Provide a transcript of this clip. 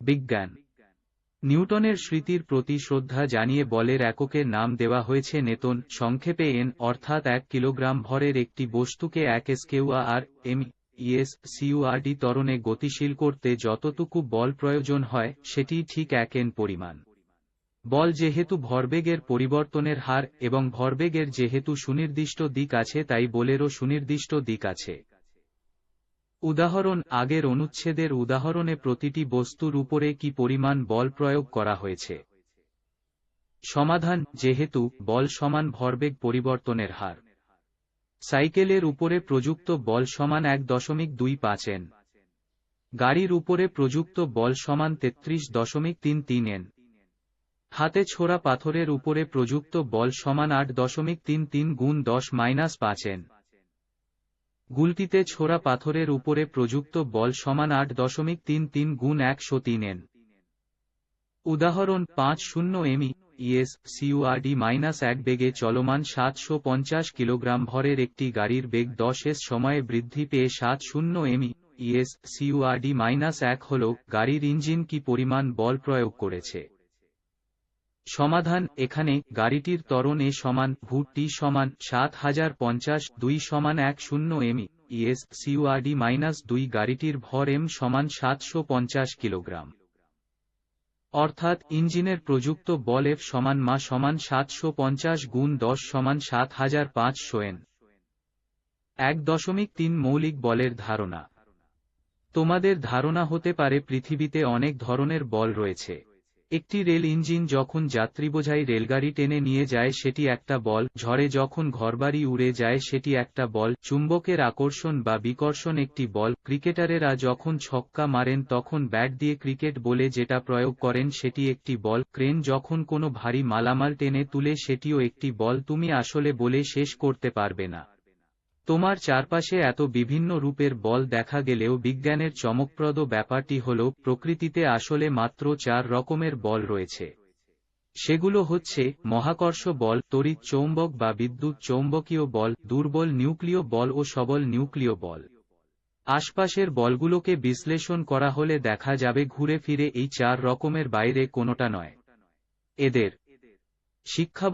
বিজ্ঞান। নিউটনের স্মৃতির প্রতি শ্রদ্ধা জানিয়ে বলের এককের নাম দেওয়া হয়েছে নিউটন, সংক্ষেপে এন, অর্থাৎ 1 কিলোগ্রাম ভরের একটি বস্তুকে 1 স্কিউআর এম সিউআরডি ত্বরণে গতিশীল করতে যতটুকু বল প্রয়োজন হয় সেটি ঠিক 1 এন পরিমাণ। বল যেহেতু ভরবেগের পরিবর্তনের হার এবং ভরবেগের যেহেতু সুনির্দিষ্ট দিক আছে তাই বলেরও সুনির্দিষ্ট দিক আছে। উদাহরণ: আগের অনুচ্ছেদের উদাহরণে প্রতিটি বস্তুর উপরে কি পরিমাণ বল প্রয়োগ করা হয়েছে? সমাধান: যেহেতু বল সমান ভরবেগ পরিবর্তনের হার। সাইকেলের উপরে প্রযুক্ত বল সমান 1.25 এন। গাড়ির উপরে প্রযুক্ত বল সমান 33.33 এন। হাতে ছোড়া পাথরের উপরে প্রযুক্ত বল সমান 8.33 গুণ 10⁻5 এন। গুলটিতে ছোড়া পাথরের উপরে প্রযুক্ত বল সমান 8.33 গুণ 103 এন। উদাহরণ: 50 এমি সিউআরডি-1 বেগে চলমান 750 কিলোগ্রাম ভরের একটি গাড়ির বেগ 10 এস সময়ে বৃদ্ধি পেয়ে 70 এমি সিউআরডি-1 হল। গাড়ির ইঞ্জিন কি পরিমাণ বল প্রয়োগ করেছে? সমাধান: এখানে গাড়িটির ত্বরণ এ সমান ভু টি সমান 7050 2 সমান 10 এমি সিউআরডি-2, গাড়িটির ভর এম সমান 750 কিলোগ্রাম। অর্থাৎ ইঞ্জিনের প্রযুক্ত বল এফ সমান মা সমান 750 গুণ 10 সমান 7500 এন। 1.3 মৌলিক বলের ধারণা। তোমাদের ধারণা হতে পারে পৃথিবীতে অনেক ধরনের বল রয়েছে। একটি রেল ইঞ্জিন যখন যাত্রীবোঝাই রেলগাড়ি টেনে নিয়ে যায় সেটি একটা বল, ঝড়ে যখন ঘরবাড়ি উড়ে যায় সেটি একটা বল, চুম্বকের আকর্ষণ বা বিকর্ষণ একটি বল, ক্রিকেটারেরা যখন ছক্কা মারেন তখন ব্যাট দিয়ে ক্রিকেট বলে যেটা প্রয়োগ করেন সেটি একটি বল, ক্রেন যখন কোনো ভারী মালামাল টেনে তুলে সেটিও একটি বল। তুমি আসলে বলে শেষ করতে পারবে না। তোমার চারপাশে এত বিভিন্ন রূপের বল দেখা গেলেও বিজ্ঞানের চমকপ্রদ ব্যাপারটি হল প্রকৃতিতে আসলে মাত্র 4 রকমের বল রয়েছে। সেগুলো হচ্ছে মহাকর্ষ বল, তড়িৎ চৌম্বক বা বিদ্যুৎ চৌম্বকীয় বল, দুর্বল নিউক্লীয় বল ও সবল নিউক্লীয় বল। আশপাশের বলগুলোকে বিশ্লেষণ করা হলে দেখা যাবে ঘুরে ফিরে এই 4 রকমের বাইরে কোনোটা নয়। এদের শিক্ষা